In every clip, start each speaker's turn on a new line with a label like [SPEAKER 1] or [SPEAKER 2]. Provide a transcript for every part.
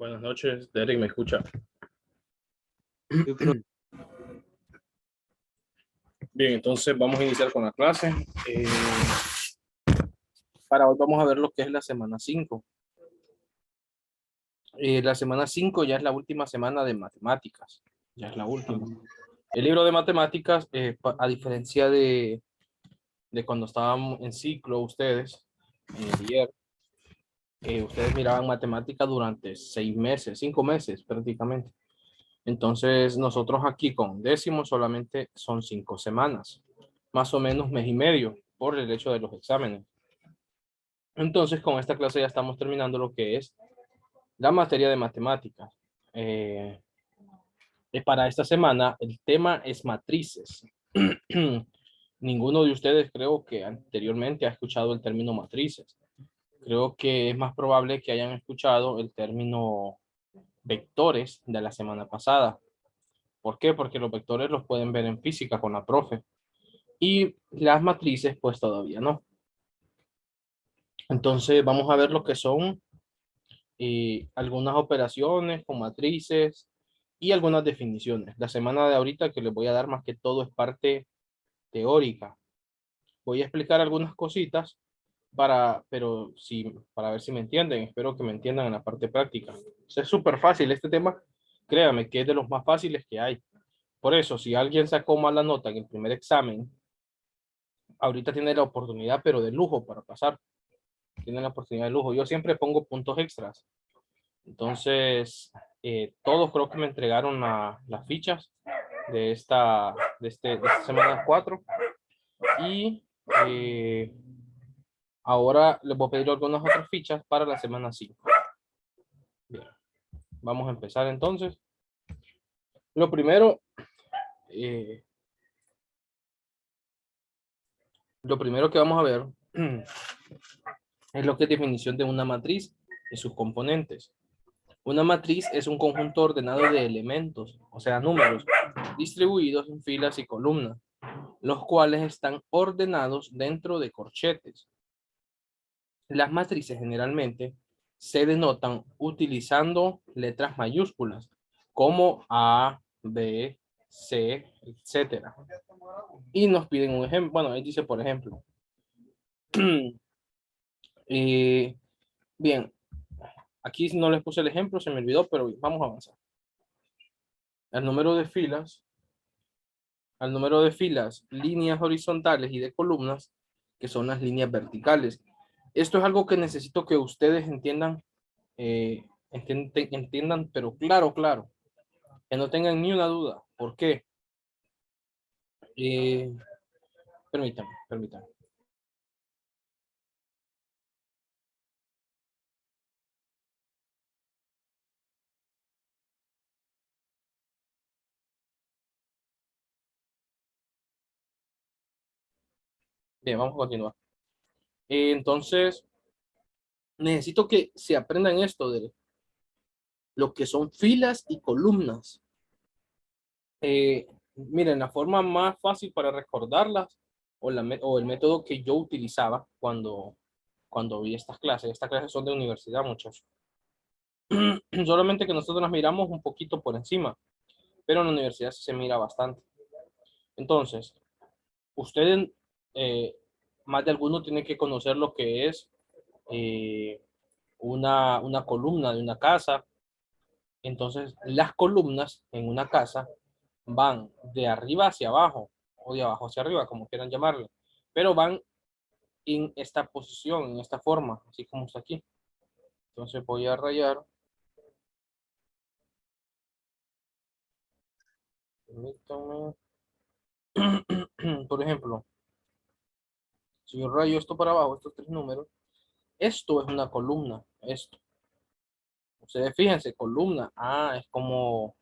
[SPEAKER 1] Buenas noches, Derek, ¿me escucha?
[SPEAKER 2] Sí,
[SPEAKER 1] Bien, entonces vamos a iniciar con la clase. Para hoy vamos a ver lo que es la semana 5. La semana 5 ya es la última semana de matemáticas. Ya es la última. El libro de matemáticas, a diferencia de cuando estaban en ciclo ustedes, en el ayer, ustedes miraban matemáticas durante 6 meses, 5 meses prácticamente. Entonces nosotros aquí con décimo solamente son 5 semanas, más o menos mes y medio por el hecho de los exámenes. Entonces con esta clase ya estamos terminando lo que es la materia de matemáticas. Eh, para esta semana el tema es matrices. Ninguno de ustedes creo que anteriormente ha escuchado el término matrices. Creo que es más probable que hayan escuchado el término vectores de la semana pasada. ¿Por qué? Porque los vectores los pueden ver en física con la profe. Y las matrices, pues todavía no. Entonces vamos a ver lo que son algunas operaciones con matrices y algunas definiciones. La semana de ahorita que les voy a dar más que todo es parte teórica. Voy a explicar algunas cositas para ver si me entienden. Espero que me entiendan en la parte práctica. Es súper fácil este tema. Créame que es de los más fáciles que hay. Por eso, si alguien sacó mala nota en el primer examen, ahorita tiene la oportunidad, pero de lujo para pasar. Tiene la oportunidad de lujo. Yo siempre pongo puntos extras. Entonces, todos creo que me entregaron las fichas de esta semana 4. Y ahora les voy a pedir algunas otras fichas para la semana 5. Bien, vamos a empezar entonces. Lo primero, eh, que vamos a ver es lo que es definición de una matriz y sus componentes. Una matriz es un conjunto ordenado de elementos, o sea, números, distribuidos en filas y columnas, los cuales están ordenados dentro de corchetes. Las matrices generalmente se denotan utilizando letras mayúsculas como A, B, C, etcétera. Y nos piden un ejemplo. Bueno, ahí dice, por ejemplo. eh, bien, aquí no les puse el ejemplo, se me olvidó, pero vamos a avanzar. El número de filas, al número de filas, líneas horizontales y de columnas, que son las líneas verticales. Esto es algo que necesito que ustedes entiendan, entiendan, pero claro, claro, que no tengan ni una duda. ¿Por qué? Eh, permítanme. Bien, vamos a continuar. Entonces, necesito que se aprendan esto de lo que son filas y columnas. Miren, la forma más fácil para recordarlas o el método que yo utilizaba cuando vi estas clases son de universidad, muchachos. Solamente que nosotros las miramos un poquito por encima, pero en la universidad sí se mira bastante. Entonces, ustedes, eh, más de alguno tiene que conocer lo que es eh, una columna de una casa. Entonces, las columnas en una casa van de arriba hacia abajo o de abajo hacia arriba, como quieran llamarlo, pero van en esta posición, en esta forma, así como está aquí. Entonces voy a rayar. Permítanme. Por ejemplo, si yo rayo esto para abajo, estos tres números, esto es una columna, esto. Ustedes fíjense, columna, es como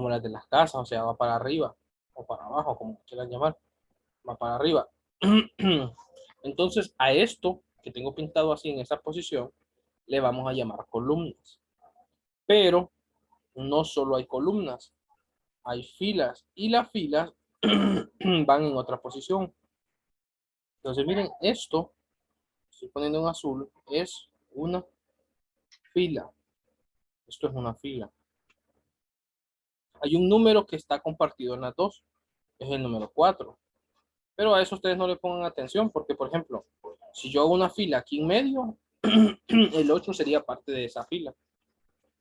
[SPEAKER 1] las de las casas, o sea, va para arriba o para abajo, como quieran llamar, va para arriba. Entonces, a esto que tengo pintado así en esa posición, le vamos a llamar columnas. Pero no solo hay columnas, hay filas y las filas van en otra posición. Entonces, miren, esto, estoy poniendo en azul, es una fila. Esto es una fila. Hay un número que está compartido en las dos. Es el número 4. Pero a eso ustedes no le pongan atención porque, por ejemplo, si yo hago una fila aquí en medio, el 8 sería parte de esa fila.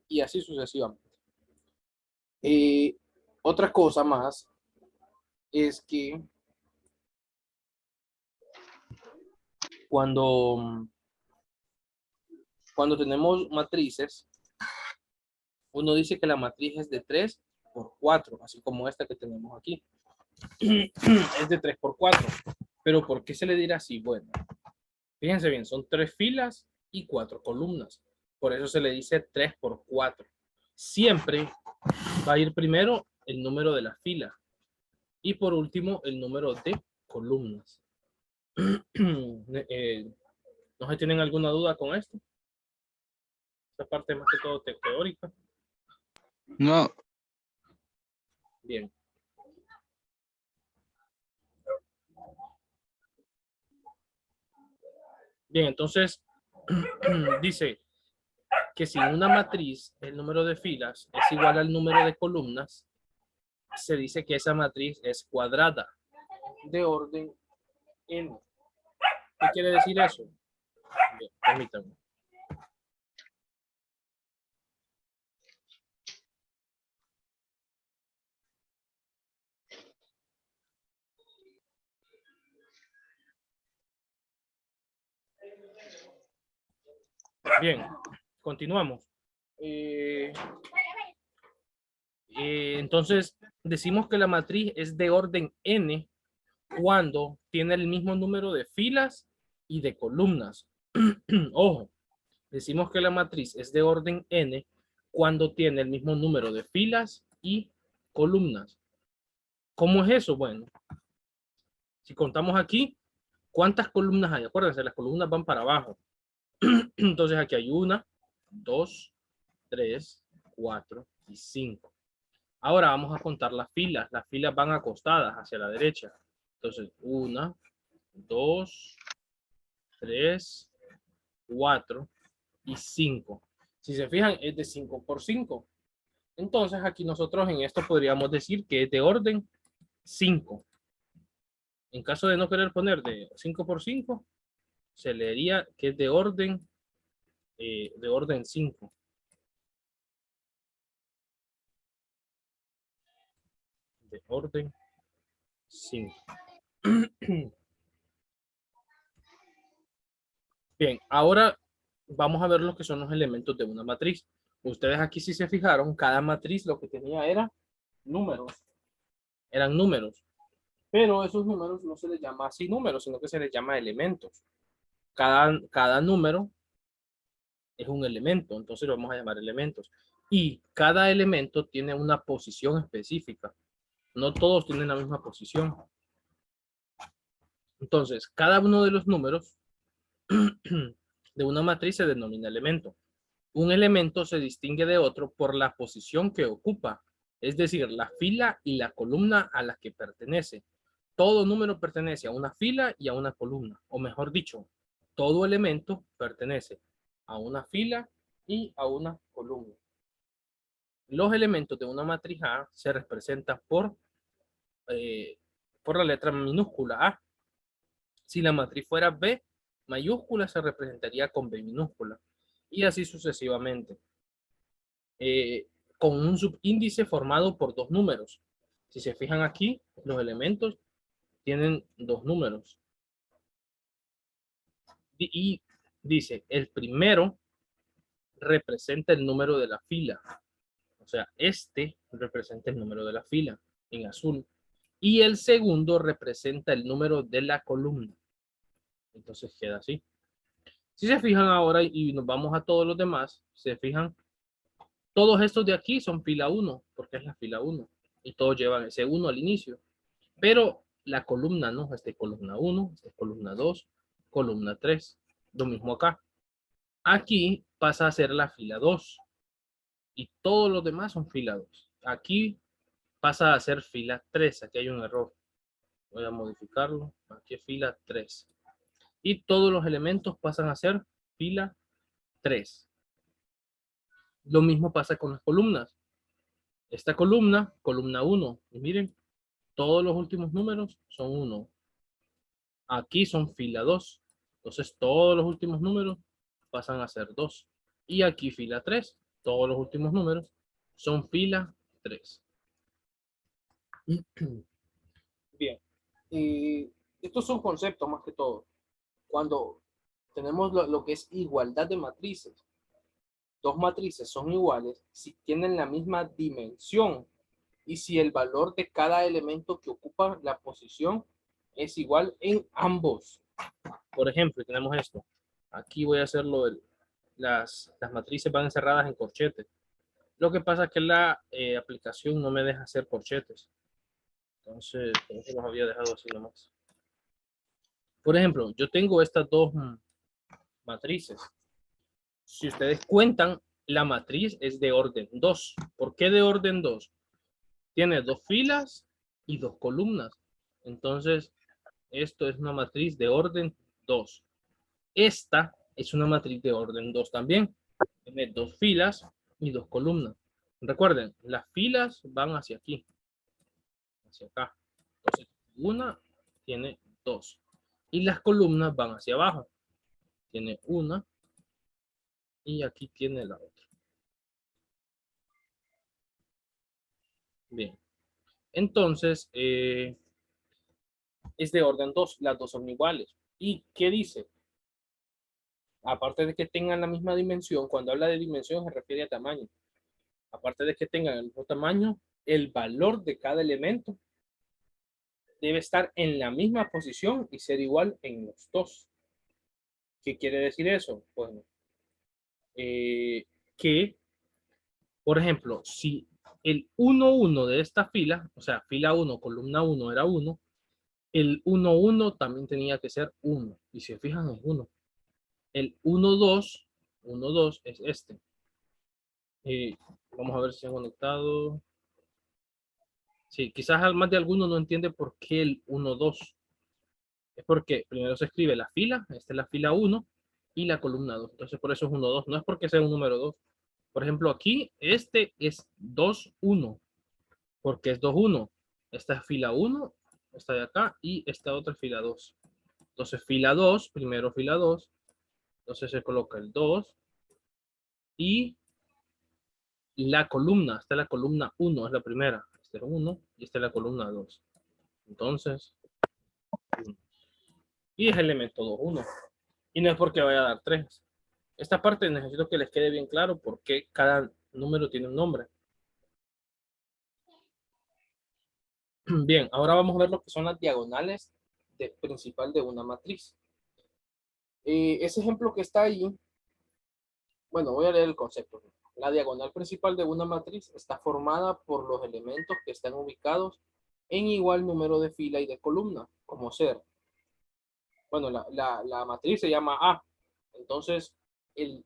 [SPEAKER 1] Y así sucesivamente. Otra cosa más es que cuando tenemos matrices, uno dice que la matriz es de 3 por 4, así como esta que tenemos aquí. Es de 3 por 4. Pero ¿por qué se le dirá así? Bueno, fíjense bien, son 3 filas y 4 columnas. Por eso se le dice 3 por 4. Siempre va a ir primero el número de la fila y por último el número de columnas. ¿No se tienen alguna duda con esto? Esta parte más que todo teórica.
[SPEAKER 2] No,
[SPEAKER 1] Bien. Bien, entonces dice que si una matriz, el número de filas es igual al número de columnas, se dice que esa matriz es cuadrada de orden n. ¿Qué quiere decir eso? Bien, permítanme. Bien, continuamos. Entonces, decimos que la matriz es de orden n cuando tiene el mismo número de filas y de columnas. Ojo, decimos que la matriz es de orden n cuando tiene el mismo número de filas y columnas. ¿Cómo es eso? Bueno, si contamos aquí, ¿cuántas columnas hay? Acuérdense, las columnas van para abajo. Entonces aquí hay 1, 2, 3, 4 y 5. Ahora vamos a contar las filas. Las filas van acostadas hacia la derecha. Entonces, 1, 2, 3, 4 y 5. Si se fijan, es de 5 por 5. Entonces, aquí nosotros en esto podríamos decir que es de orden 5. En caso de no querer poner de 5 por 5, se leería que es de orden 5. De orden 5. Bien, ahora vamos a ver lo que son los elementos de una matriz. Ustedes aquí si se fijaron, cada matriz lo que tenía era números. Eran números. Pero esos números no se les llama así números, sino que se les llama elementos. Cada número es un elemento, entonces lo vamos a llamar elementos. Y cada elemento tiene una posición específica. No todos tienen la misma posición. Entonces, cada uno de los números de una matriz se denomina elemento. Un elemento se distingue de otro por la posición que ocupa, es decir, la fila y la columna a la que pertenece. Todo número pertenece a una fila y a una columna, o mejor dicho, todo elemento pertenece a una fila y a una columna. Los elementos de una matriz A se representan por la letra minúscula A. Si la matriz fuera B mayúscula, se representaría con B minúscula. Y así sucesivamente. Con un subíndice formado por dos números. Si se fijan aquí, los elementos tienen dos números. Y dice, el primero representa el número de la fila. O sea, este representa el número de la fila en azul. Y el segundo representa el número de la columna. Entonces queda así. Si se fijan ahora y nos vamos a todos los demás, se fijan, todos estos de aquí son fila 1, porque es la fila 1. Y todos llevan ese 1 al inicio. Pero la columna no, esta es columna 1, esta es columna 2, columna 3. Lo mismo acá. Aquí pasa a ser la fila 2. Y todos los demás son fila 2. Aquí pasa a ser fila 3. Aquí hay un error. Voy a modificarlo. Aquí es fila 3. Y todos los elementos pasan a ser fila 3. Lo mismo pasa con las columnas. Esta columna, columna 1. Y miren, todos los últimos números son 1. Aquí son fila 2. Entonces todos los últimos números pasan a ser 2. Y aquí fila 3. Todos los últimos números son fila 3. Bien. Y estos son conceptos más que todo. Cuando tenemos lo que es igualdad de matrices, dos matrices son iguales si tienen la misma dimensión y si el valor de cada elemento que ocupa la posición es igual en ambos. Por ejemplo, tenemos esto. Aquí voy a hacerlo, las matrices van encerradas en corchetes. Lo que pasa es que la aplicación no me deja hacer corchetes. Entonces, por eso los había dejado así nomás. Por ejemplo, yo tengo estas dos matrices. Si ustedes cuentan, la matriz es de orden 2. ¿Por qué de orden 2? Tiene 2 filas y 2 columnas. Entonces, esto es una matriz de orden 2. Esta es una matriz de orden 2 también. Tiene 2 filas y 2 columnas. Recuerden, las filas van hacia aquí, hacia acá. Entonces, una tiene 2. Y las columnas van hacia abajo. Tiene una y aquí tiene la otra. Bien. Entonces, es de orden 2. Las dos son iguales. ¿Y qué dice? Aparte de que tengan la misma dimensión, cuando habla de dimensión se refiere a tamaño. Aparte de que tengan el mismo tamaño, el valor de cada elemento debe estar en la misma posición y ser igual en los dos. ¿Qué quiere decir eso? Bueno, que, por ejemplo, si el 1, 1 de esta fila, o sea, fila 1, columna 1 era 1, el 1, 1 también tenía que ser 1. Y si se fijan, es 1. El 1, 2, 1, 2 es este. Vamos a ver si se han conectado. Sí, quizás más de alguno no entiende por qué el 1, 2. Es porque primero se escribe la fila, esta es la fila 1 y la columna 2. Entonces por eso es 1, 2. No es porque sea un número 2. Por ejemplo, aquí este es 2, 1. Porque es 2, 1. Esta es fila 1, esta de acá y esta otra es fila 2. Entonces fila 2, primero fila 2. Entonces se coloca el 2 y la columna, esta es la columna 1, es la primera. Esta es 1 y esta es la columna 2. Entonces, 1. Y es elemento 2, 1. Y no es porque vaya a dar 3. Esta parte necesito que les quede bien claro por qué cada número tiene un nombre. Bien, ahora vamos a ver lo que son las diagonales principal de una matriz. Ese ejemplo que está ahí, bueno, voy a leer el concepto. La diagonal principal de una matriz está formada por los elementos que están ubicados en igual número de fila y de columna, como ser. Bueno, la matriz se llama A. Entonces, el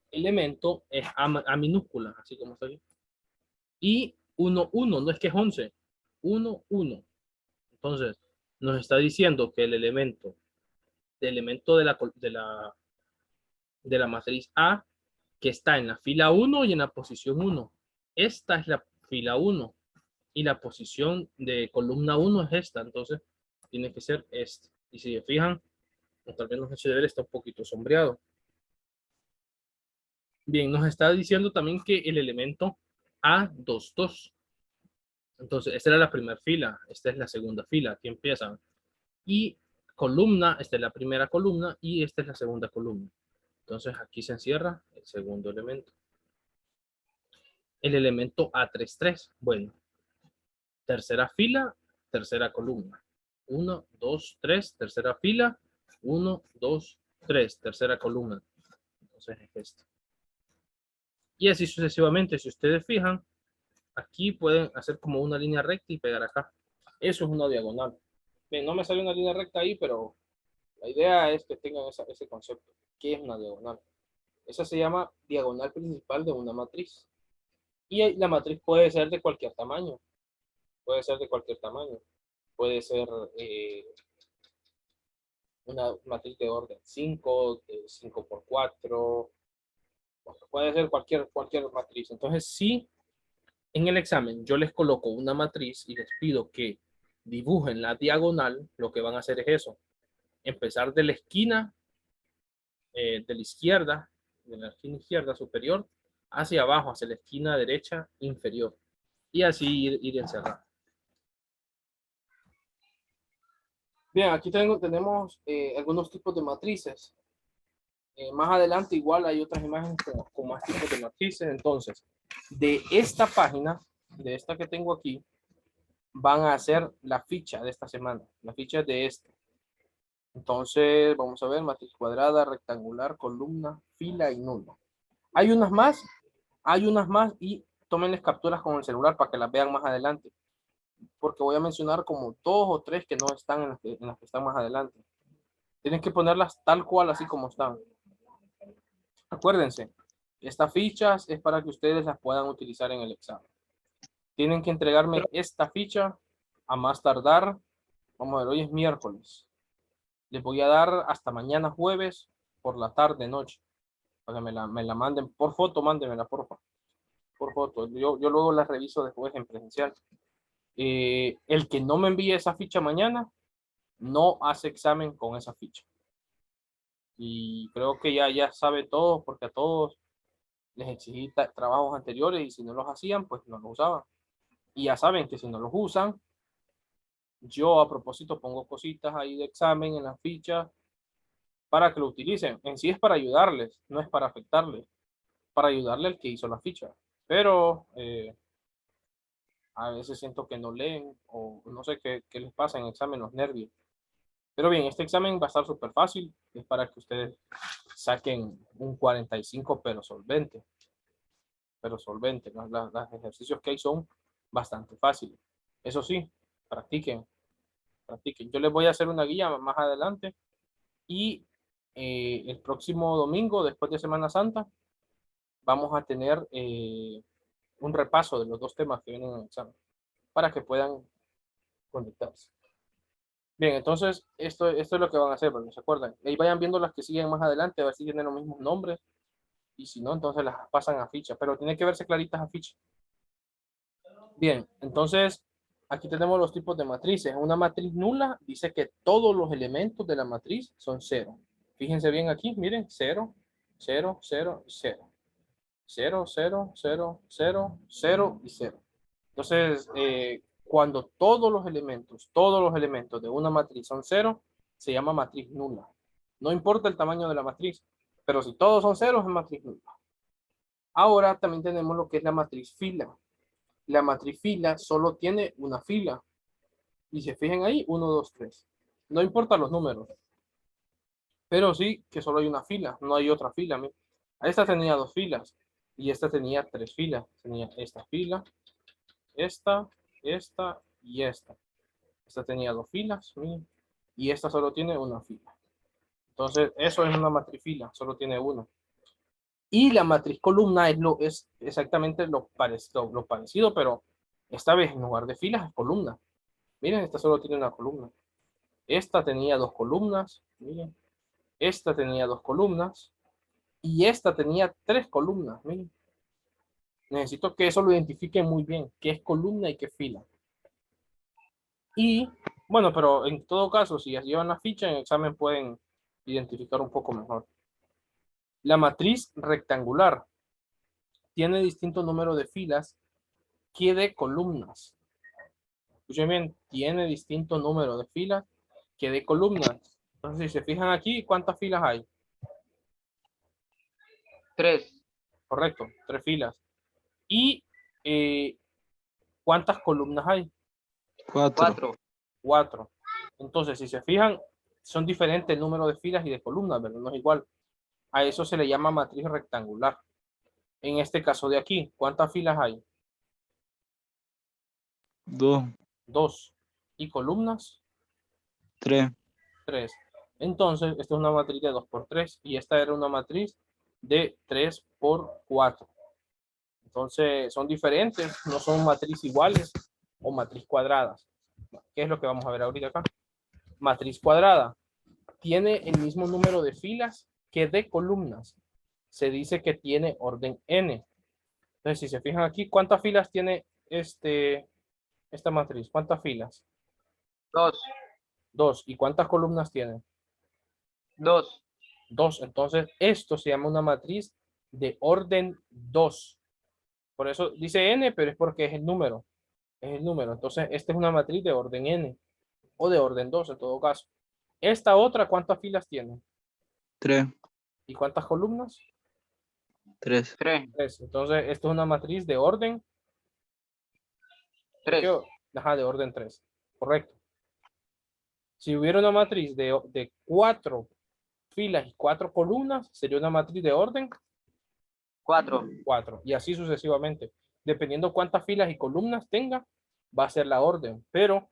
[SPEAKER 1] elemento es A minúscula, así como está aquí. Y 1, 1, no es que es 11. 1, 1. Entonces, nos está diciendo que el elemento de la matriz A, que está en la fila 1 y en la posición 1. Esta es la fila 1 y la posición de columna 1 es esta. Entonces, tiene que ser este. Y si se fijan, tal vez no se debe, está un poquito sombreado. Bien, nos está diciendo también que el elemento A22. Entonces, esta era la primera fila, esta es la segunda fila, aquí empiezan. Y columna, esta es la primera columna y esta es la segunda columna. Entonces, aquí se encierra el segundo elemento. El elemento A33, bueno, tercera fila, tercera columna. 1, 2, 3, tercera fila, 1, 2, 3, tercera columna. Entonces, es este. Y así sucesivamente, si ustedes fijan, aquí pueden hacer como una línea recta y pegar acá. Eso es una diagonal. Bien, no me sale una línea recta ahí, pero la idea es que tengan ese concepto. ¿Qué es una diagonal? Esa se llama diagonal principal de una matriz. Y la matriz puede ser de cualquier tamaño. Puede ser de cualquier tamaño. Puede ser una matriz de orden 5, de 5 por 4, Puede ser cualquier matriz. Entonces, si en el examen yo les coloco una matriz y les pido que dibujen la diagonal, lo que van a hacer es eso. Empezar de la esquina de la esquina izquierda superior, hacia abajo, hacia la esquina derecha inferior. Y así ir encerrando. Bien, aquí tenemos algunos tipos de matrices. Más adelante igual hay otras imágenes con más tipos de matrices. Entonces, de esta página, de esta que tengo aquí, van a hacer la ficha de esta semana, la ficha de esta. Entonces, vamos a ver, matriz cuadrada, rectangular, columna, fila y nula. Hay unas más y tómenles capturas con el celular para que las vean más adelante, porque voy a mencionar como 2 o 3 que no están en las que están más adelante. Tienen que ponerlas tal cual, así como están. Acuérdense, estas fichas es para que ustedes las puedan utilizar en el examen. Tienen que entregarme esta ficha a más tardar. Vamos a ver, hoy es miércoles. Les voy a dar hasta mañana jueves por la tarde, noche, para que me la manden por foto, mándenmela por foto. Yo luego la reviso después en presencial. El que no me envíe esa ficha mañana, no hace examen con esa ficha. Y creo que ya sabe todo, porque a todos les exigí trabajos anteriores y si no los hacían, pues no los usaban. Y ya saben que si no los usan, yo a propósito pongo cositas ahí de examen en la ficha para que lo utilicen. En sí es para ayudarles, no es para afectarles, para ayudarle al que hizo la ficha. Pero a veces siento que no leen o no sé qué les pasa en el examen, los nervios. Pero bien, este examen va a estar súper fácil. Es para que ustedes saquen un 45, pero solvente. Los ejercicios que hay son bastante fáciles. Eso sí, practiquen, practiquen. Yo les voy a hacer una guía más adelante y el próximo domingo, después de Semana Santa, vamos a tener un repaso de los dos temas que vienen en el examen para que puedan conectarse. Bien, entonces esto es lo que van a hacer, pero no se acuerdan. Y vayan viendo las que siguen más adelante, a ver si tienen los mismos nombres. Y si no, entonces las pasan a ficha. Pero tiene que verse claritas a ficha. Bien, entonces aquí tenemos los tipos de matrices. Una matriz nula dice que todos los elementos de la matriz son cero. Fíjense bien aquí, miren, 0, 0, 0, 0. 0, 0, 0, 0, 0 y 0. Entonces, cuando todos los elementos de una matriz son 0, se llama matriz nula. No importa el tamaño de la matriz, pero si todos son ceros, es matriz nula. Ahora también tenemos lo que es la matriz fila. La matriz fila solo tiene una fila. Y se fijan ahí, 1, 2, 3. No importa los números, pero sí que solo hay una fila, no hay otra fila. Esta tenía 2 filas y esta tenía 3 filas. Tenía esta fila, esta y esta. Esta tenía 2 filas, miren, y esta solo tiene una fila. Entonces, eso es una matriz fila, solo tiene una. Y la matriz columna es exactamente lo parecido, pero esta vez en lugar de filas es columna. Miren, esta solo tiene una columna. Esta tenía 2 columnas, miren. Esta tenía 2 columnas y esta tenía 3 columnas, miren. Necesito que eso lo identifiquen muy bien, qué es columna y qué es fila. Y bueno, pero en todo caso, si llevan la ficha en el examen pueden identificar un poco mejor. La matriz rectangular tiene distinto número de filas que de columnas. Escuchen bien, tiene distinto número de filas que de columnas. Entonces, si se fijan aquí, ¿cuántas filas hay?
[SPEAKER 3] 3.
[SPEAKER 1] Correcto, 3 filas. ¿Y cuántas columnas hay?
[SPEAKER 2] 4.
[SPEAKER 1] 4. Entonces, si se fijan, son diferentes el número de filas y de columnas, pero no es igual. A eso se le llama matriz rectangular. En este caso de aquí, ¿cuántas filas hay?
[SPEAKER 2] 2.
[SPEAKER 1] 2. ¿Y columnas?
[SPEAKER 2] 3.
[SPEAKER 1] 3. Entonces, esta es una matriz de 2 por 3 y esta era una matriz de 3 por 4. Entonces, son diferentes, no son matriz iguales o matriz cuadradas. ¿Qué es lo que vamos a ver ahorita acá? Matriz cuadrada tiene el mismo número de filas que de columnas. se dice que tiene orden n. Entonces, si se fijan aquí, ¿cuántas filas tiene esta matriz? ¿Cuántas filas?
[SPEAKER 3] 2.
[SPEAKER 1] 2. ¿Y cuántas columnas tiene?
[SPEAKER 3] 2.
[SPEAKER 1] 2. Entonces, esto se llama una matriz de orden 2. Por eso dice n, pero es porque es el número. Es el número. Entonces, esta es una matriz de orden n o de orden 2 en todo caso. Esta otra, ¿cuántas filas tiene?
[SPEAKER 2] 3.
[SPEAKER 1] ¿Y cuántas columnas?
[SPEAKER 2] 3.
[SPEAKER 3] 3.
[SPEAKER 1] 3. Entonces, esto es una matriz de orden.
[SPEAKER 3] 3.
[SPEAKER 1] Ajá, de orden 3. Correcto. Si hubiera una matriz de 4 filas y 4 columnas, sería una matriz de orden
[SPEAKER 3] 4.
[SPEAKER 1] 4. Y así sucesivamente. Dependiendo cuántas filas y columnas tenga, va a ser la orden. Pero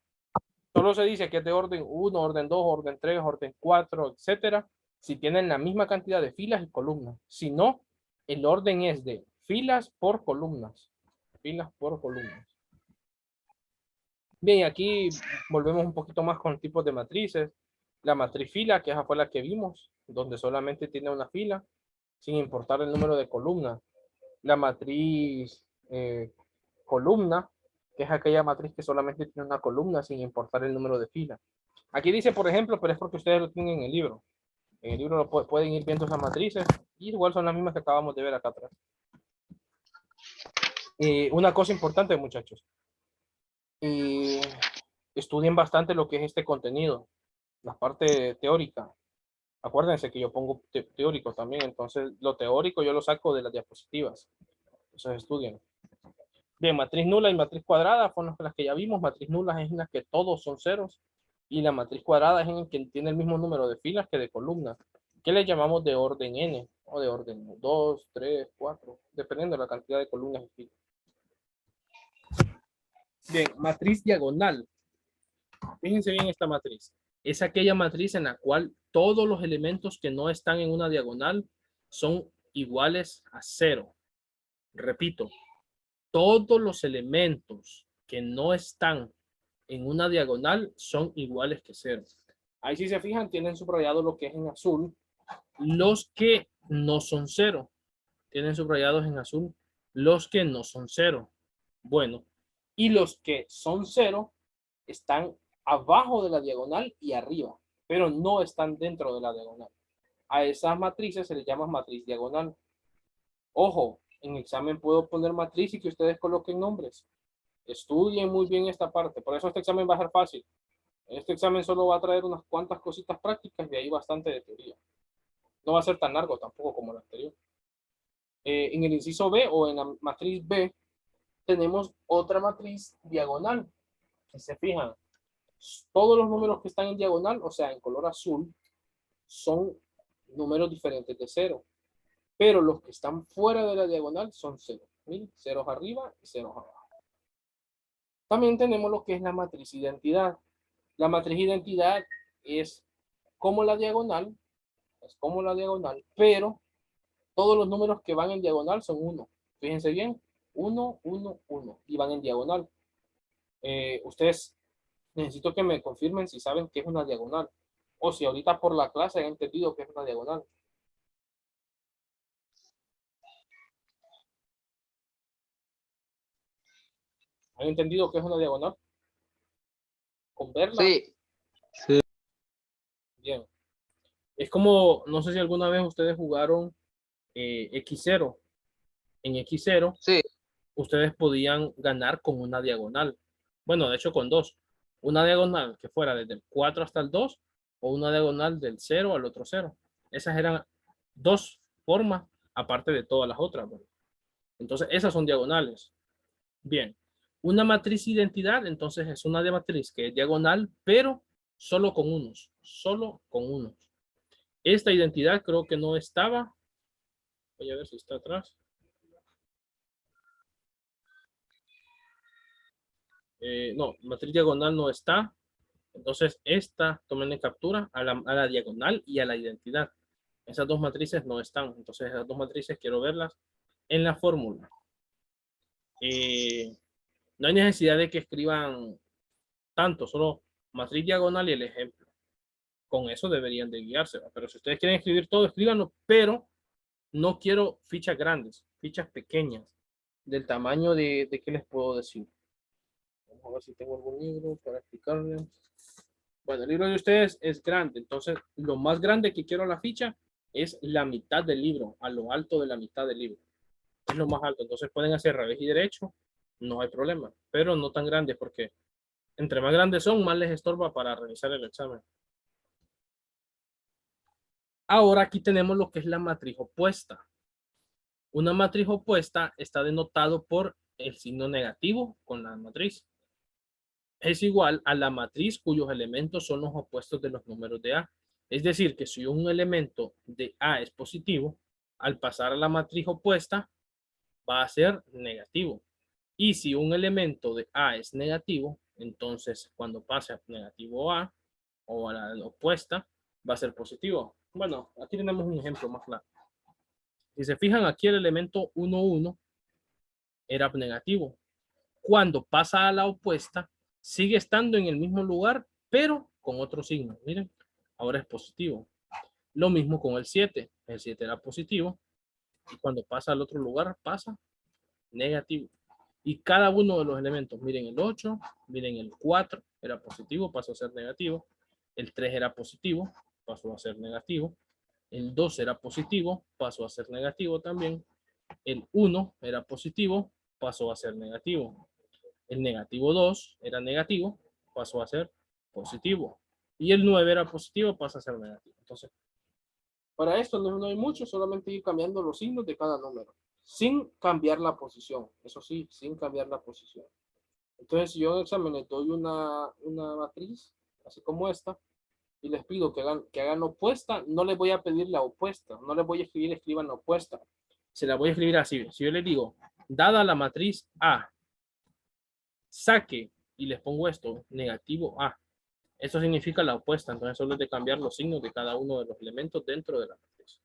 [SPEAKER 1] solo se dice que es de orden 1, orden 2, orden 3, orden 4, etcétera, si tienen la misma cantidad de filas y columnas. Si no, el orden es de filas por columnas. Filas por columnas. Bien, aquí volvemos un poquito más con tipos de matrices. La matriz fila, que esa fue la que vimos, donde solamente tiene una fila, sin importar el número de columnas. La matriz columna, que es aquella matriz que solamente tiene una columna, sin importar el número de filas. Aquí dice, por ejemplo, pero es porque ustedes lo tienen en el libro. En el libro pueden ir viendo esas matrices, y igual son las mismas que acabamos de ver acá atrás. Una cosa importante, muchachos. Estudien bastante lo que es este contenido, la parte teórica. Acuérdense que yo pongo teórico también, entonces lo teórico yo lo saco de las diapositivas. Entonces estudien. Bien, matriz nula y matriz cuadrada fueron las que ya vimos. Matriz nula es en la que todos son ceros y la matriz cuadrada es en el que tiene el mismo número de filas que de columnas. ¿Qué le llamamos de orden n? O de orden 2, 3, 4, dependiendo de la cantidad de columnas y filas. Bien, matriz diagonal. Fíjense bien esta matriz. Es aquella matriz en la cual todos los elementos que no están en una diagonal son iguales a 0. Repito, todos los elementos que no están en una diagonal son iguales que 0. Ahí si se fijan, tienen subrayado lo que es en azul. Los que no son 0. Tienen subrayados en azul los que no son 0. Bueno, y los que son 0 están abajo de la diagonal y arriba, pero no están dentro de la diagonal. A esas matrices se les llama matriz diagonal. Ojo, en examen puedo poner matriz y que ustedes coloquen nombres. Estudien muy bien esta parte, por eso este examen va a ser fácil. Este examen solo va a traer unas cuantas cositas prácticas y ahí bastante de teoría. No va a ser tan largo tampoco como el anterior. En el inciso B o en la matriz B tenemos otra matriz diagonal. Si se fijan, todos los números que están en diagonal, o sea, en color azul, son números diferentes de 0. Pero los que están fuera de la diagonal son 0. Miren, ceros arriba y ceros abajo. También tenemos lo que es la matriz identidad. La matriz identidad es como la diagonal, pero todos los números que van en diagonal son 1. Fíjense bien, 1, 1, 1, y van en diagonal. Ustedes necesito que me confirmen si saben qué es una diagonal, o si ahorita por la clase han entendido qué es una diagonal. ¿Han entendido qué es una diagonal? ¿Con verla?
[SPEAKER 3] Sí.
[SPEAKER 2] Sí.
[SPEAKER 1] Bien. Es como, no sé si alguna vez ustedes jugaron X0. En X0,
[SPEAKER 3] Sí.
[SPEAKER 1] ustedes podían ganar con una diagonal. Bueno, de hecho con dos. Una diagonal que fuera desde el 4 hasta el 2 o una diagonal del 0 al otro 0. Esas eran dos formas, aparte de todas las otras. ¿Verdad? Entonces, esas son diagonales. Bien. Una matriz identidad, entonces es una de matriz que es diagonal, pero solo con unos. Solo con unos. Esta identidad creo que no estaba. Voy a ver si está atrás. No, matriz diagonal no está. Entonces, esta, tomen en captura a la diagonal y a la identidad. Esas dos matrices no están. Entonces, esas dos matrices quiero verlas en la fórmula. No hay necesidad de que escriban tanto, solo matriz diagonal y el ejemplo. Con eso deberían de guiarse. Pero si ustedes quieren escribir todo, escríbanlo, pero No quiero fichas grandes, fichas pequeñas, del tamaño de ¿qué les puedo decir? Vamos a ver si tengo algún libro para explicarles. Bueno, el libro de ustedes es grande, entonces lo más grande que quiero a la ficha es la mitad del libro, a lo alto de la mitad del libro. Es lo más alto, entonces pueden hacer revés y derecho, no hay problema, pero no tan grande porque entre más grandes son, más les estorba para realizar el examen. Ahora aquí tenemos lo que es la matriz opuesta. Una matriz opuesta está denotado por el signo negativo con la matriz. Es igual a la matriz cuyos elementos son los opuestos de los números de A. Es decir, que si un elemento de A es positivo, al pasar a la matriz opuesta va a ser negativo. Y si un elemento de A es negativo, entonces cuando pase a negativo A o a la opuesta, va a ser positivo. Bueno, aquí tenemos un ejemplo más claro. Si se fijan aquí el elemento 1, 1 era negativo. Cuando pasa a la opuesta, sigue estando en el mismo lugar, pero con otro signo. Miren, ahora es positivo. Lo mismo con el 7. El 7 era positivo y cuando pasa al otro lugar pasa negativo. Y cada uno de los elementos, miren el 8, miren el 4 era positivo, pasó a ser negativo. El 3 era positivo, pasó a ser negativo. El 2 era positivo, pasó a ser negativo también. El 1 era positivo, pasó a ser negativo. El negativo 2 era negativo, pasó a ser positivo. Y el 9 era positivo, pasa a ser negativo. Entonces, para esto no hay mucho, solamente ir cambiando los signos de cada número, sin cambiar la posición. Eso sí, sin cambiar la posición. Entonces, si yo en el examen les doy una matriz, así como esta, y les pido que hagan opuesta, no les voy a pedir la opuesta, no les voy a escribir, escriban la opuesta. Se la voy a escribir así. Si yo les digo, dada la matriz A, saque, y les pongo esto, negativo A. Eso significa la opuesta, entonces solo es de cambiar los signos de cada uno de los elementos dentro de la matriz.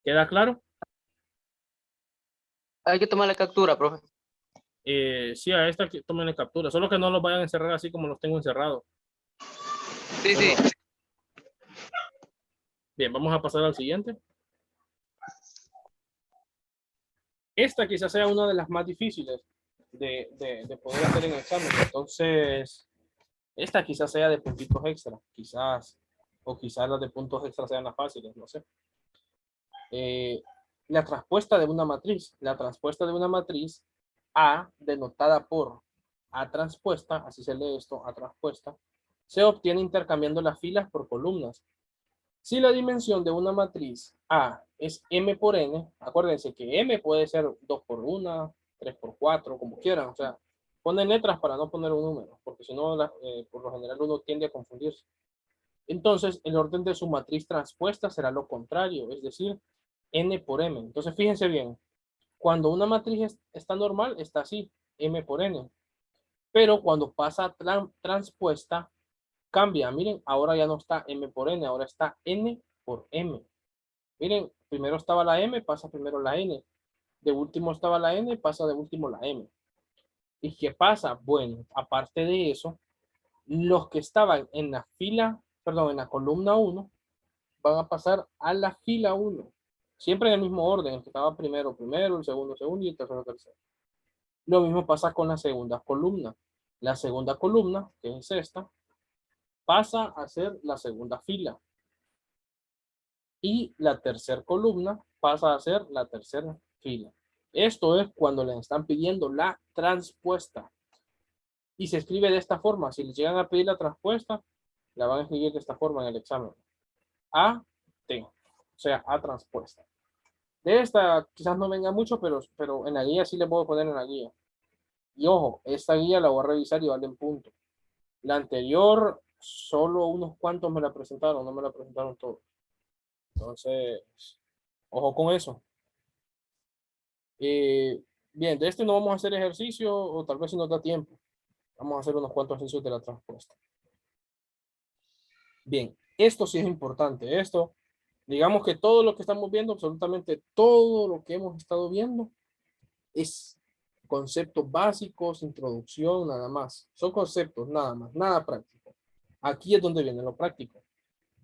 [SPEAKER 1] ¿Queda claro?
[SPEAKER 3] Hay que tomar la captura, profe.
[SPEAKER 1] Sí, a esta que tomen captura, solo que no los vayan a encerrar así como los tengo encerrados.
[SPEAKER 3] Sí, sí.
[SPEAKER 1] Bien, vamos a pasar al siguiente. Esta quizás sea una de las más difíciles de poder hacer en el examen. Entonces, esta quizás sea de puntitos extra, quizás, o quizás las de puntos extra sean las fáciles, no sé. La transpuesta de una matriz. La transpuesta de una matriz A, denotada por A transpuesta, así se lee esto, A transpuesta, se obtiene intercambiando las filas por columnas. Si la dimensión de una matriz A es M por N, acuérdense que M puede ser 2 por 1, 3 por 4, como quieran. O sea, ponen letras para no poner un número, porque si no, por lo general uno tiende a confundirse. Entonces, el orden de su matriz transpuesta será lo contrario, es decir, N por M. Entonces, fíjense bien, cuando una matriz está normal, está así, M por N. Pero cuando pasa transpuesta, cambia. Miren, ahora ya no está M por N, ahora está N por M. Miren, primero estaba la M, pasa primero la N. De último estaba la N, pasa de último la M. ¿Y qué pasa? Bueno, aparte de eso, los que estaban en la fila, perdón, en la columna 1, van a pasar a la fila 1. Siempre en el mismo orden, el que estaba primero, primero, el segundo, segundo y el tercero, tercero. Lo mismo pasa con la segunda columna. La segunda columna, que es esta, pasa a ser la segunda fila. Y la tercera columna pasa a ser la tercera fila. Esto es cuando le están pidiendo la transpuesta. Y se escribe de esta forma. Si les llegan a pedir la transpuesta, la van a escribir de esta forma en el examen. A, T. O sea, A transpuesta. De esta quizás no venga mucho, pero en la guía sí le puedo poner en la guía. Y ojo, esta guía la voy a revisar y vale en punto. La anterior, solo unos cuantos me la presentaron, no me la presentaron todos. Entonces, ojo con eso. Bien, de este no vamos a hacer ejercicio, o tal vez si nos da tiempo. Vamos a hacer unos cuantos ejercicios de la transpuesta. Bien, esto sí es importante. Esto, digamos que todo lo que estamos viendo, absolutamente todo lo que hemos estado viendo, es conceptos básicos, introducción, nada más. Son conceptos, nada más, nada práctico. Aquí es donde viene lo práctico.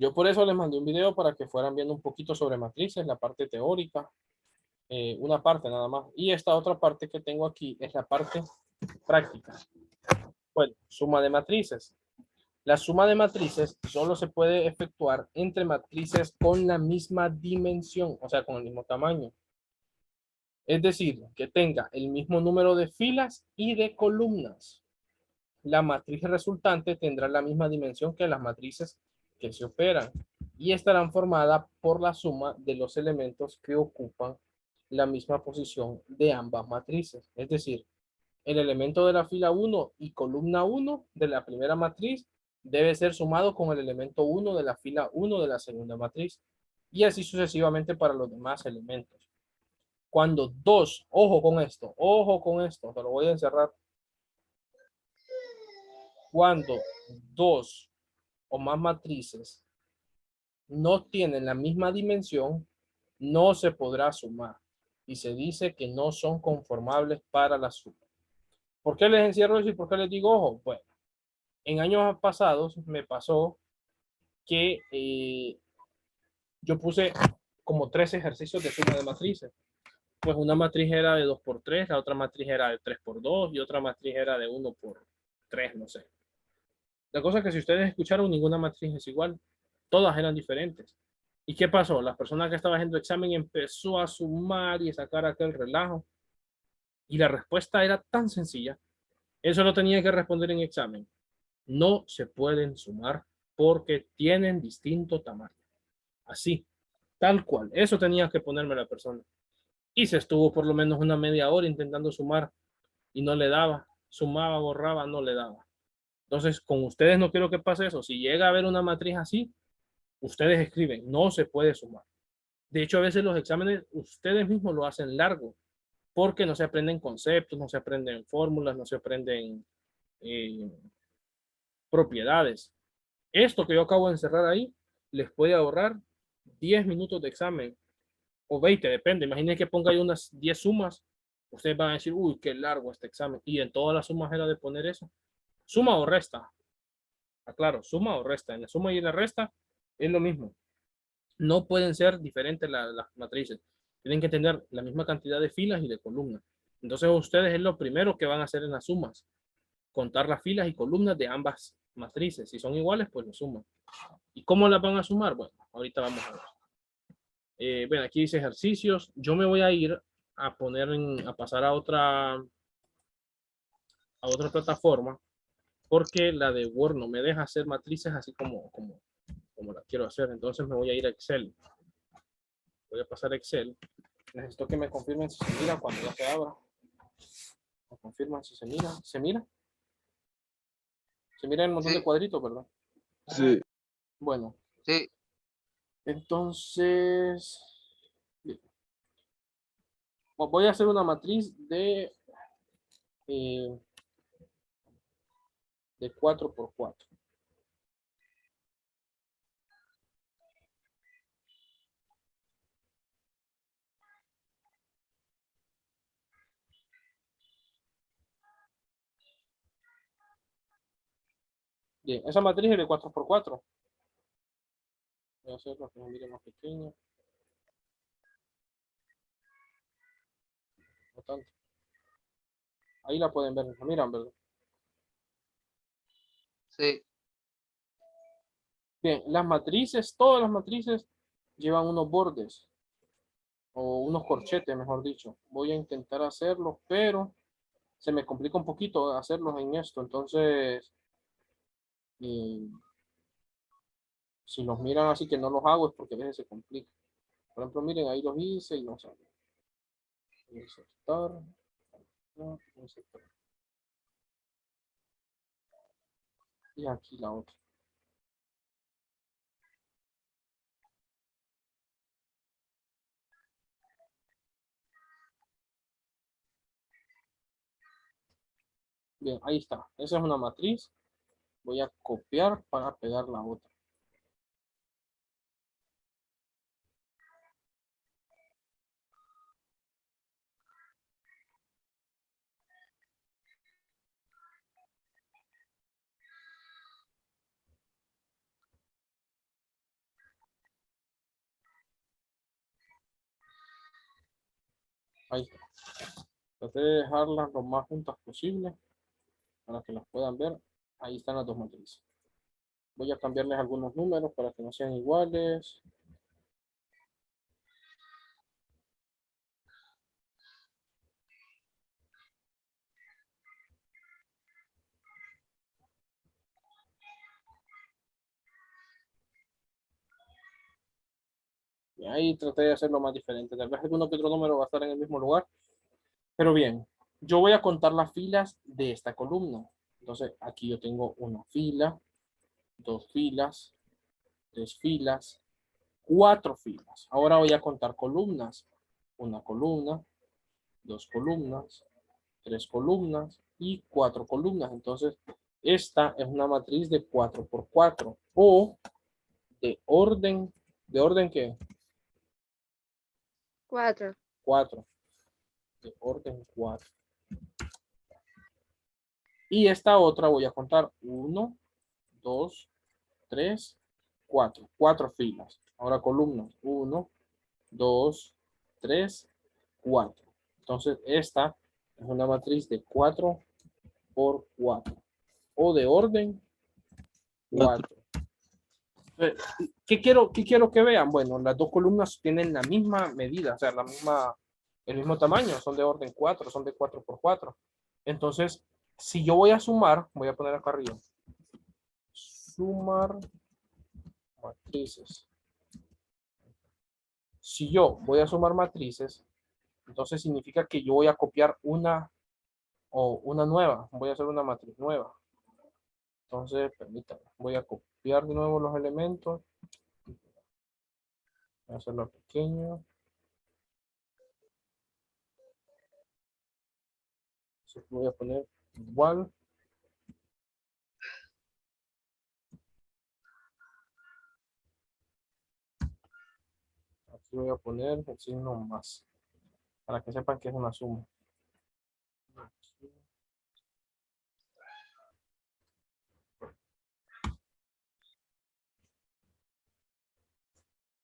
[SPEAKER 1] Yo por eso les mandé un video para que fueran viendo un poquito sobre matrices, la parte teórica, una parte nada más. Y esta otra parte que tengo aquí es la parte práctica. Bueno, suma de matrices. La suma de matrices solo se puede efectuar entre matrices con la misma dimensión, o sea, con el mismo tamaño. Es decir, que tenga el mismo número de filas y de columnas. La matriz resultante tendrá la misma dimensión que las matrices que se operan y estarán formadas por la suma de los elementos que ocupan la misma posición de ambas matrices. Es decir, el elemento de la fila 1 y columna 1 de la primera matriz debe ser sumado con el elemento 1 de la fila 1 de la segunda matriz y así sucesivamente para los demás elementos. Cuando dos, ojo con esto, te lo voy a encerrar. Cuando dos o más matrices no tienen la misma dimensión, no se podrá sumar y se dice que no son conformables para la suma. ¿Por qué les encierro eso y por qué les digo ojo? Bueno, en años pasados me pasó que yo puse como 3 ejercicios de suma de matrices. Pues una matriz era de 2 por 3, la otra matriz era de 3 por 2 y otra matriz era de 1 por 3, no sé. La cosa es que si ustedes escucharon, ninguna matriz es igual. Todas eran diferentes. ¿Y qué pasó? La persona que estaba haciendo examen empezó a sumar y a sacar aquel relajo. Y la respuesta era tan sencilla. Eso lo tenía que responder en examen. No se pueden sumar porque tienen distinto tamaño. Así, tal cual. Eso tenía que ponerme la persona. Y se estuvo por lo menos una media hora intentando sumar y no le daba. Sumaba, borraba, no le daba. Entonces, con ustedes no quiero que pase eso. Si llega a haber una matriz así, ustedes escriben, no se puede sumar. De hecho, a veces los exámenes ustedes mismos lo hacen largo, porque no se aprenden conceptos, no se aprenden fórmulas, no se aprenden eh, propiedades. Esto que yo acabo de encerrar ahí, les puede ahorrar 10 minutos de examen, o 20, depende. Imaginen que ponga ahí unas 10 sumas, ustedes van a decir, uy, qué largo este examen. Y en todas las sumas era de poner eso. Suma o resta. Aclaro, suma o resta. En la suma y en la resta es lo mismo. No pueden ser diferentes las matrices. Tienen que tener la misma cantidad de filas y de columnas. Entonces ustedes es lo primero que van a hacer en las sumas. Contar las filas y columnas de ambas matrices. Si son iguales, pues lo suman. ¿Y cómo las van a sumar? Bueno, ahorita vamos a ver. Ven, aquí dice ejercicios. Yo me voy a ir a poner a pasar a otra plataforma porque la de Word no me deja hacer matrices así como la quiero hacer. Entonces me voy a ir a Excel. Voy a pasar a Excel. Necesito que me confirmen si se mira cuando ya se abra. Me confirman si se mira. ¿Se mira? Se mira el montón de
[SPEAKER 3] Sí,
[SPEAKER 1] cuadritos, ¿verdad?
[SPEAKER 2] Sí.
[SPEAKER 1] Bueno,
[SPEAKER 3] sí,
[SPEAKER 1] entonces voy a hacer una matriz eh, de 4 por 4. Bien, esa matriz es de 4 por 4. Voy a hacerlo que me mire más pequeño. No tanto. Ahí la pueden ver, la miran, ¿verdad?
[SPEAKER 3] sí.
[SPEAKER 1] Bien, las matrices, todas las matrices llevan unos bordes o unos corchetes, mejor dicho. Voy a intentar hacerlo, pero se me complica un poquito hacerlos en esto. Entonces, eh, si los miran así que no los hago es porque a veces se complica. Por ejemplo, miren, ahí los hice y no sale. Insertar, insertar. Y aquí la otra. Bien, ahí está. Esa es una matriz. Voy a copiar para pegar la otra. Ahí está. Traté de dejarlas lo más juntas posible para que las puedan ver. Ahí están las dos matrices. Voy a cambiarles algunos números para que no sean iguales. Y ahí traté de hacerlo más diferente. Tal vez alguno que otro número va a estar en el mismo lugar. Pero bien, yo voy a contar las filas de esta columna. Entonces, aquí yo tengo una fila, dos filas, tres filas, cuatro filas. Ahora voy a contar columnas. Una columna, dos columnas, tres columnas y cuatro columnas. Entonces, esta es una matriz de 4 por 4 o ¿de orden qué?
[SPEAKER 4] 4.
[SPEAKER 1] 4, de orden 4. Y esta otra voy a contar 1, 2, 3, 4. 4 filas. Ahora columnas. 1, 2, 3, 4. Entonces, esta es una matriz de 4 por 4 o de orden 4. ¿Qué quiero que vean? Bueno, las dos columnas tienen la misma medida, o sea, el mismo tamaño, son de orden 4, son de 4 por 4. Entonces, si yo voy a sumar, voy a poner acá arriba, sumar matrices. Si yo voy a sumar matrices, entonces significa que yo voy a copiar una nueva, voy a hacer una matriz nueva. Entonces, permítanme, voy a copiar de nuevo los elementos. Voy a hacerlo pequeño. Entonces, voy a poner igual. Aquí voy a poner el signo más, para que sepan que es una suma.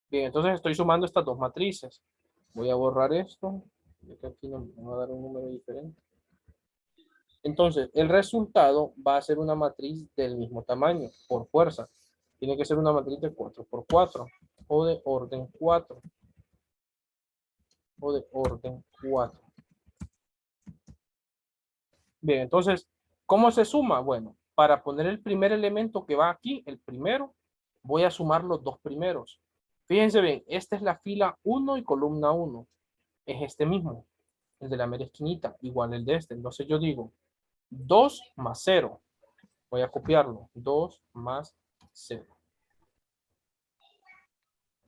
[SPEAKER 1] Bien, entonces estoy sumando estas dos matrices. Voy a borrar esto. Aquí me va a dar un número diferente. Entonces, el resultado va a ser una matriz del mismo tamaño, por fuerza. Tiene que ser una matriz de 4 por 4 o de orden 4. O de orden 4. Bien, entonces, ¿cómo se suma? Bueno, para poner el primer elemento que va aquí, el primero, voy a sumar los dos primeros. Fíjense bien, esta es la fila 1 y columna 1. Es este mismo, el de la mera esquinita, igual el de este. Entonces yo digo 2 más 0. Voy a copiarlo. 2 más 0.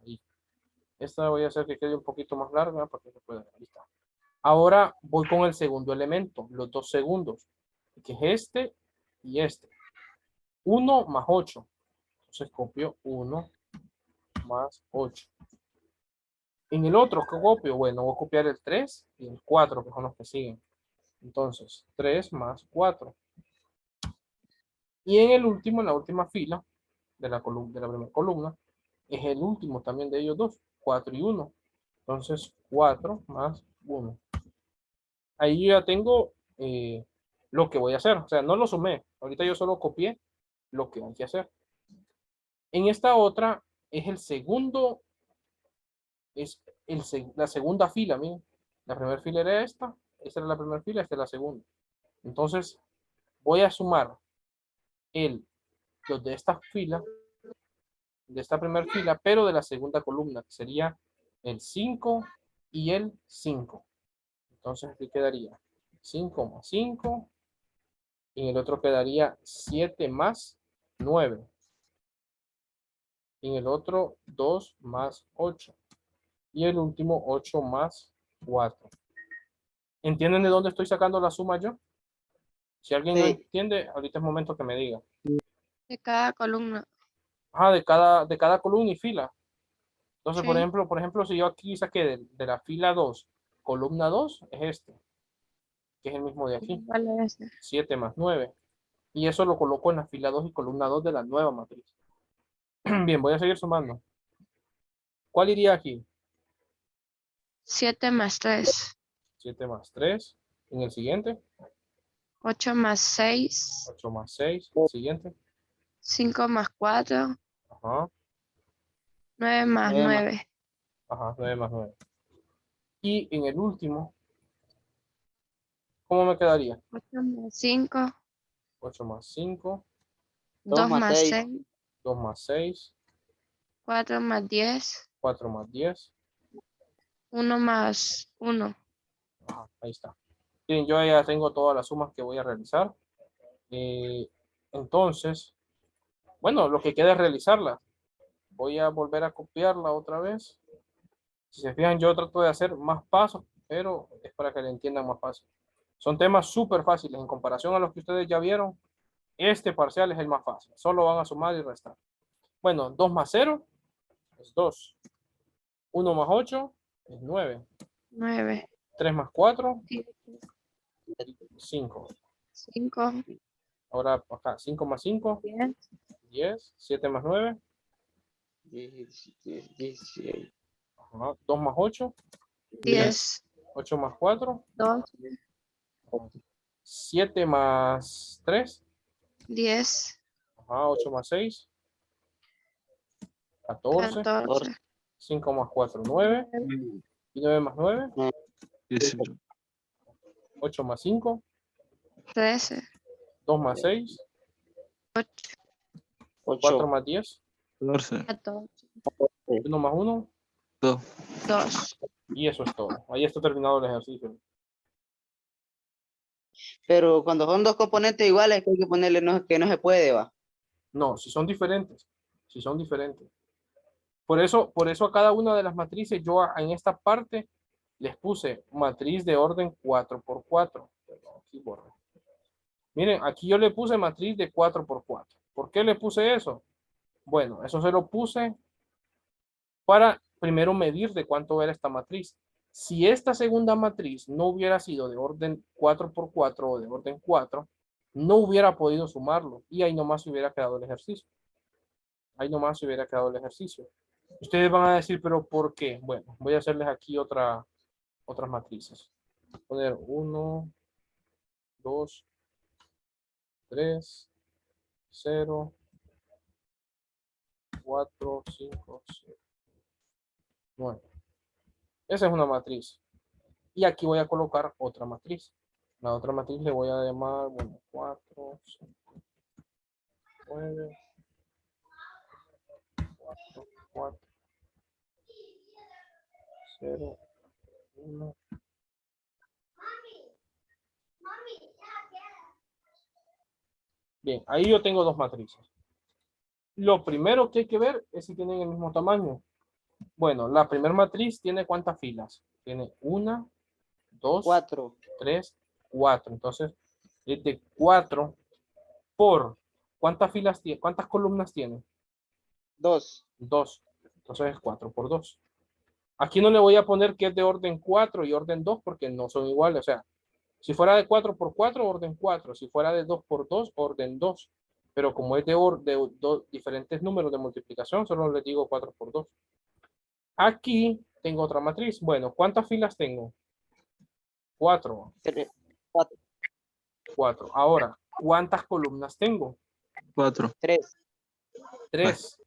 [SPEAKER 1] Ahí. Esta voy a hacer que quede un poquito más larga para que se pueda ver. Ahí está. Ahora voy con el segundo elemento, los dos segundos, que es este y este. 1 más 8. Entonces copio 1 más 8. En el otro que copio, bueno, voy a copiar el 3 y el 4, que son los que siguen. Entonces, 3 más 4. Y en el último, en la última fila de la primera columna, es el último también de ellos dos, 4 y 1. Entonces, 4 más 1. Ahí yo ya tengo lo que voy a hacer. O sea, no lo sumé. Ahorita yo solo copié lo que hay que hacer. En esta otra es el segundo, es la segunda fila, miren. La primera fila era esta era la primera fila, esta es la segunda. Entonces, voy a sumar los de esta fila, de esta primera fila, pero de la segunda columna, que sería el 5 y el 5. Entonces, aquí quedaría 5 más 5, y en el otro quedaría 7 más 9. Y en el otro 2 más 8. Y el último 8 más 4. ¿Entienden de dónde estoy sacando la suma yo? Si alguien no
[SPEAKER 3] Sí.
[SPEAKER 1] entiende, ahorita es momento que me diga.
[SPEAKER 4] De cada columna.
[SPEAKER 1] Ah, de cada columna y fila. Entonces,
[SPEAKER 4] Sí.
[SPEAKER 1] por ejemplo, si yo aquí saqué de la fila 2, columna 2 es este, que es el mismo de aquí.
[SPEAKER 4] Vale, este.
[SPEAKER 1] 7 más 9. Y eso lo coloco en la fila 2 y columna 2 de la nueva matriz. Bien, voy a seguir sumando. ¿Cuál iría aquí?
[SPEAKER 4] 7 más 3.
[SPEAKER 1] 7 más 3. En el siguiente,
[SPEAKER 4] 8 más 6.
[SPEAKER 1] 8 más 6. El siguiente,
[SPEAKER 4] 5 más 4.
[SPEAKER 1] ajá,
[SPEAKER 4] 9 más
[SPEAKER 3] 9 más
[SPEAKER 4] 9.
[SPEAKER 1] ajá, 9 más 9. Y en el último, ¿cómo me quedaría?
[SPEAKER 4] 8 más 5.
[SPEAKER 1] 8 más 5,
[SPEAKER 3] 2
[SPEAKER 4] 2
[SPEAKER 3] más
[SPEAKER 4] más
[SPEAKER 3] 6.
[SPEAKER 4] 6.
[SPEAKER 1] 2 más 6,
[SPEAKER 4] 4 más 10.
[SPEAKER 1] 4 más 10.
[SPEAKER 4] 1 más 1.
[SPEAKER 1] Ajá, ahí está. Bien, yo ya tengo todas las sumas que voy a realizar. Entonces, bueno, lo que queda es realizarlas. Voy a volver a copiarla otra vez. Si se fijan, yo trato de hacer más pasos, pero es para que le entiendan más fácil. Son temas súper fáciles en comparación a los que ustedes ya vieron. Este parcial es el más fácil. Solo van a sumar y restar. Bueno, 2 más 0 es 2. 1 más 8 es 9.
[SPEAKER 4] 9.
[SPEAKER 1] 3 más 4, 5.
[SPEAKER 4] 5.
[SPEAKER 1] Ahora acá, 5 más 5,
[SPEAKER 4] 10.
[SPEAKER 1] 10. 7 más 9,
[SPEAKER 3] 16.
[SPEAKER 1] ajá, 2 más 8,
[SPEAKER 4] 10.
[SPEAKER 1] 8 más 4,
[SPEAKER 4] 12.
[SPEAKER 1] 7 más 3,
[SPEAKER 4] 10.
[SPEAKER 1] ajá, 8 más 6, 14.
[SPEAKER 4] 14.
[SPEAKER 1] 5 más 4, 9. Y 9 más 9,
[SPEAKER 2] 18.
[SPEAKER 1] 8 más 5,
[SPEAKER 4] 13.
[SPEAKER 1] 2 más 6, 4
[SPEAKER 3] 8.
[SPEAKER 1] más 10,
[SPEAKER 2] 14.
[SPEAKER 4] 14.
[SPEAKER 1] 1 más 1,
[SPEAKER 2] 2.
[SPEAKER 4] 2.
[SPEAKER 1] y eso es todo. Ahí está terminado el ejercicio.
[SPEAKER 3] Pero cuando son dos componentes iguales, hay que ponerle que no se puede, va.
[SPEAKER 1] No, si son diferentes. Si son diferentes. Por eso a cada una de las matrices yo en esta parte les puse matriz de orden 4x4. Perdón, aquí borré. Miren, aquí yo le puse matriz de 4x4. ¿Por qué le puse eso? Bueno, eso se lo puse para primero medir de cuánto era esta matriz. Si esta segunda matriz no hubiera sido de orden 4x4 o de orden 4, no hubiera podido sumarlo y ahí nomás se hubiera quedado el ejercicio. Ahí nomás se hubiera quedado el ejercicio. Ustedes van a decir, pero ¿por qué? Bueno, voy a hacerles aquí otras matrices. Poner 1, 2, 3, 0, 4, 5, 6, 9. Esa es una matriz. Y aquí voy a colocar otra matriz. La otra matriz le voy a llamar, bueno, 4, 5, 9, 4, 4, 0, 1. Bien, ahí yo tengo dos matrices. Lo primero que hay que ver es si tienen el mismo tamaño. Bueno, la primera matriz tiene ¿cuántas filas? Tiene 1, 2,
[SPEAKER 3] 4.
[SPEAKER 1] 3, 4. Entonces, es de 4 por ¿cuántas filas tiene? ¿Cuántas columnas tiene?
[SPEAKER 3] 2.
[SPEAKER 1] 2. Entonces es 4 por 2. Aquí no le voy a poner que es de orden 4 y orden 2 porque no son iguales. O sea, si fuera de 4 por 4, orden 4. Si fuera de 2 por 2, orden 2. Pero como es de diferentes números de multiplicación, solo les digo 4 por 2. Aquí tengo otra matriz. Bueno, ¿cuántas filas tengo? 4.
[SPEAKER 3] 4.
[SPEAKER 1] 4. Ahora, ¿cuántas columnas tengo?
[SPEAKER 2] 4.
[SPEAKER 3] 3.
[SPEAKER 1] 3.